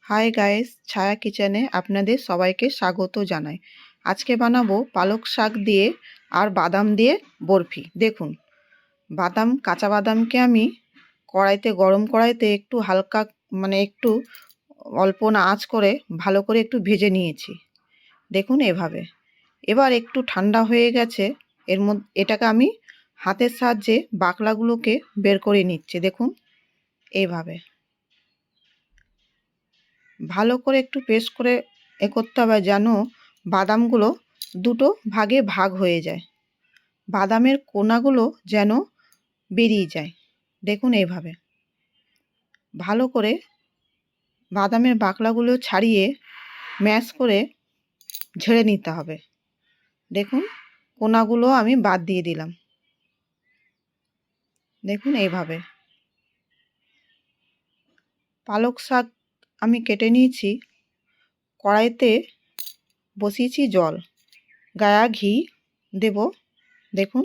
Hi guys, ছায়া কিচেনে আপনাদের সবাইকে স্বাগত জানাই। আজকে বানাবো পালক শাক দিয়ে আর বাদাম দিয়ে বরফি। দেখুন, কাঁচা বাদামকে আমি গরম কড়াইতে একটু হালকা একটু অল্প না আঁচ করে ভালো করে একটু ভেজে নিয়েছি। দেখুন এভাবে। এবার একটু ঠান্ডা হয়ে গেছে, এটাকে আমি হাতের সাহায্যে বাকলাগুলোকে বের করে নিচ্ছি। দেখুন এইভাবে ভালো করে একটু পেস্ট করে করতে হবে, যেন বাদামগুলো দুটো ভাগে ভাগ হয়ে যায়, বাদামের কোনাগুলো যেন বেরিয়ে যায়। দেখুন এইভাবে ভালো করে বাদামের বাকলাগুলো ছাড়িয়ে ম্যাশ করে ঝেড়ে নিতে হবে। দেখুন কোনাগুলো আমি বাদ দিয়ে দিলাম। দেখুন এইভাবে পালক শাক আমি কেটে নিয়েছি। কড়াইতে বসিয়েছি জল, গায়া ঘি দেব। দেখুন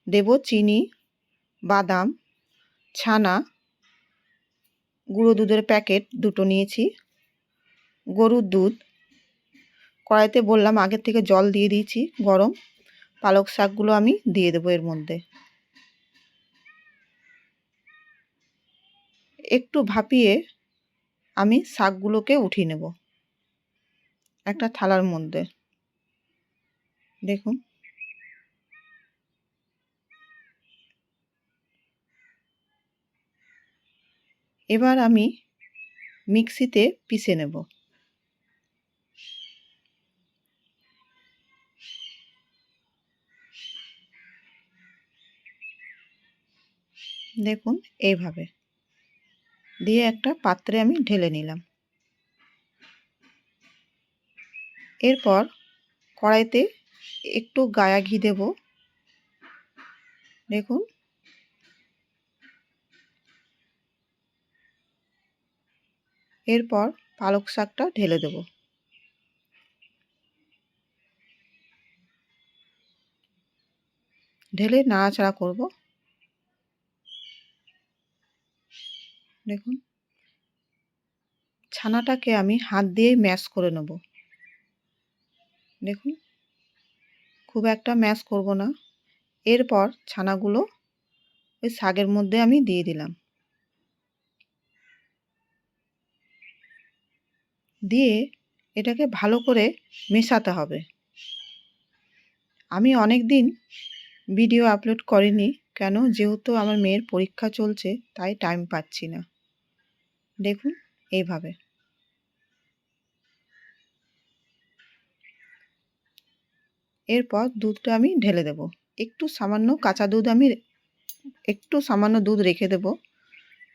দেব চিনি, বাদাম, ছানা, গুঁড়ো দুধের প্যাকেট দুটো নিয়েছি, গরুর দুধ। কড়াইতে বললাম আগের থেকে জল দিয়ে দিয়েছি গরম। পালক শাকগুলো আমি দিয়ে দেবো এর মধ্যে। একটু ভাপিয়ে আমি শাকগুলোকে উঠিয়ে নেব একটা থালার মধ্যে। দেখুন এবার আমি মিক্সিতে পিষে নেব। দেখুন এইভাবে দিয়ে একটা পাত্রে আমি ঢেলে নিলাম। এরপর কড়াইতে একটু গায়া ঘি দেব। দেখুন এরপর পালক শাকটা ঢেলে দেব। ঢেলে নাড়াচাড়া করব। দেখুন ছানাটাকে আমি হাত দিয়ে ম্যাশ করে নেব। দেখুন খুব একটা ম্যাশ করব না। এরপর ছানাগুলো ওই শাকের মধ্যে আমি দিয়ে দিলাম। দিয়ে এটাকে ভালো করে মেশাতে হবে। আমি অনেক দিন ভিডিও আপলোড করিনি, কেন যেহেতু আমার মেয়ের পরীক্ষা চলছে তাই টাইম পাচ্ছি না। দেখুন এইভাবে এরপর দুধটা আমি ঢেলে দেব। একটু সামান্য কাঁচা দুধ সামান্য দুধ রেখে দেব,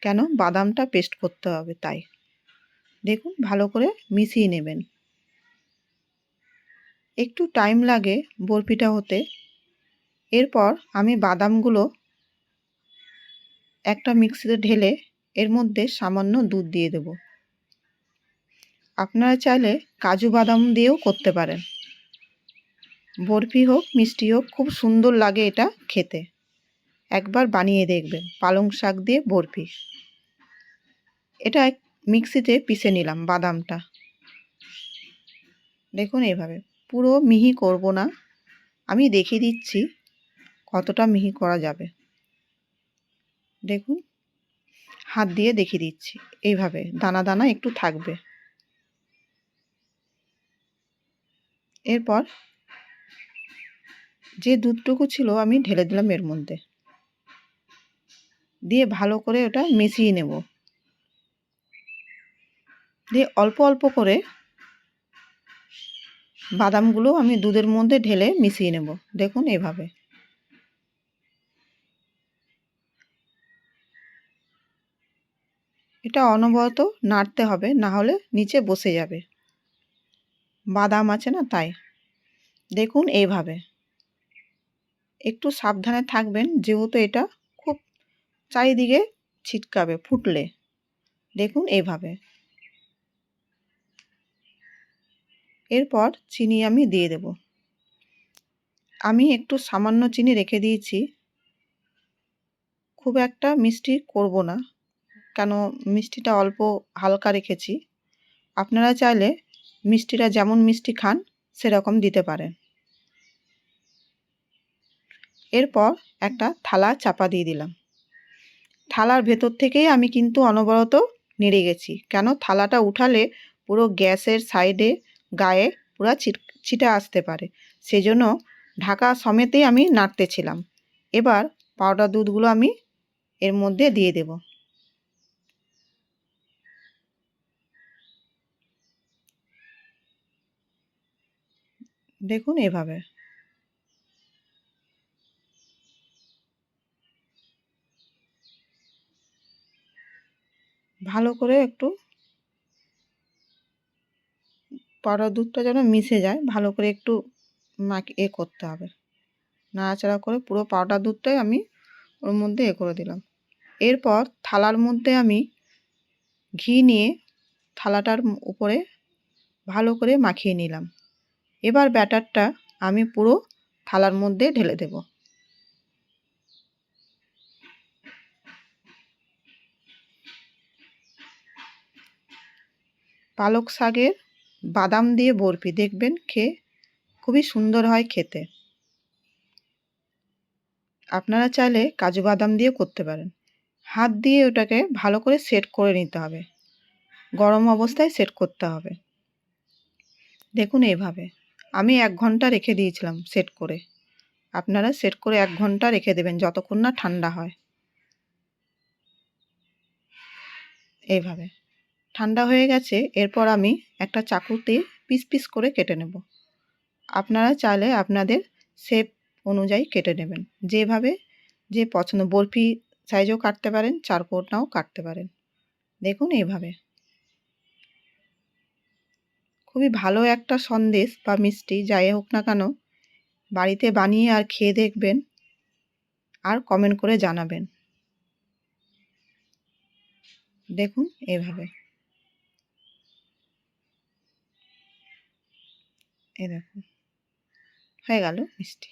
কেন বাদামটা পেস্ট করতে হবে তাই। দেখুন ভালো করে মিশিয়ে নেবেন। একটু টাইম লাগে বরফিটা হতে। এরপর আমি বাদামগুলো একটা মিক্সিতে ঢেলে এর মধ্যে সামান্য দুধ দিয়ে দেব। আপনারা চাইলে কাজু বাদাম দিয়েও করতে পারেন। বরফি হোক মিষ্টি হোক খুব সুন্দর লাগে এটা খেতে। একবার বানিয়ে দেখবেন পালং শাক দিয়ে বরফি। এটা মিক্সিতে পিষে নিলাম বাদামটা। দেখুন এইভাবে পুরো মিহি করব না, আমি দেখিয়ে দিচ্ছি কতটা মিহি করা যাবে। দেখুন হাত দিয়ে দেখিয়ে দিচ্ছি, এইভাবে দানা দানা একটু থাকবে। এরপর যে দুধটুকু ছিল আমি ঢেলে দিলাম এর মধ্যে, দিয়ে ভালো করে ওটা মিশিয়ে নেব। দিয়ে অল্প অল্প করে বাদামগুলো আমি দুধের মধ্যে ঢেলে মিশিয়ে নেব। দেখুন এভাবে এটা অনবরত নাড়তে হবে, না হলে নিচে বসে যাবে, বাদাম আছে না তাই। দেখুন এইভাবে একটু সাবধানে থাকবেন, যেহেতু এটা খুব চারিদিকে ছিটকাবে ফুটলে। দেখুন এইভাবে। এরপর চিনি আমি দিয়ে দেব। আমি একটু সামান্য চিনি রেখে দিয়েছি, খুব একটা মিষ্টি করব না, কেন মিষ্টিটা অল্প হালকা রেখেছি। আপনারা চাইলে মিষ্টিটা যেমন মিষ্টি খান সেরকম দিতে পারেন। এরপর একটা থালা চাপা দিয়ে দিলাম। থালার ভেতর থেকেই আমি কিন্তু অনবরত নেড়ে গেছি, কেন থালাটা উঠালে পুরো গ্যাসের সাইডে গায়ে পুরো ছিটা আসতে পারে, সেজন্য ঢাকা সমেতেই আমি নাড়তেছিলাম। এবার পাউডার দুধগুলো আমি এর মধ্যে দিয়ে দেব। দেখুন এভাবে ভালো করে একটু পাউডার দুধটা যেন মিশে যায়, ভালো করে একটু করতে হবে, নাড়াচাড়া করে পুরো পাউডার দুধটাই আমি ওর মধ্যে করে দিলাম। এরপর থালার মধ্যে আমি ঘি নিয়ে থালাটার উপরে ভালো করে মাখিয়ে নিলাম। এবার ব্যাটারটা আমি পুরো থালার মধ্যে ঢেলে দেব। পালক শাকের বাদাম দিয়ে বরফি দেখবেন খেয়ে খুবই সুন্দর হয় খেতে। আপনারা চাইলে কাজু বাদাম দিয়েও করতে পারেন। হাত দিয়ে ওটাকে ভালো করে সেট করে নিতে হবে, গরম অবস্থায় সেট করতে হবে। দেখুন এইভাবে আমি 1 ঘন্টা রেখে দিয়েছিলাম সেট করে। আপনারা সেট করে 1 ঘন্টা রেখে দেবেন যতক্ষণ না ঠান্ডা হয়। এইভাবে ঠান্ডা হয়ে গেছে। এরপর আমি একটা চাকুতে পিস পিস করে কেটে নেব। আপনারা চাইলে আপনাদের শেপ অনুযায়ী কেটে নেবেন, যেভাবে যে পছন্দ। বরফি সাইজও কাটতে পারেন, চারকোনাও কাটতে পারেন। দেখুন এইভাবে খুবই ভালো একটা সন্দেশ বা মিষ্টি যাই হোক না কেন, বাড়িতে বানিয়ে আর খেয়ে দেখবেন আর কমেন্ট করে জানাবেন। দেখুন এইভাবে, এই দেখুন হয়ে গেল মিষ্টি।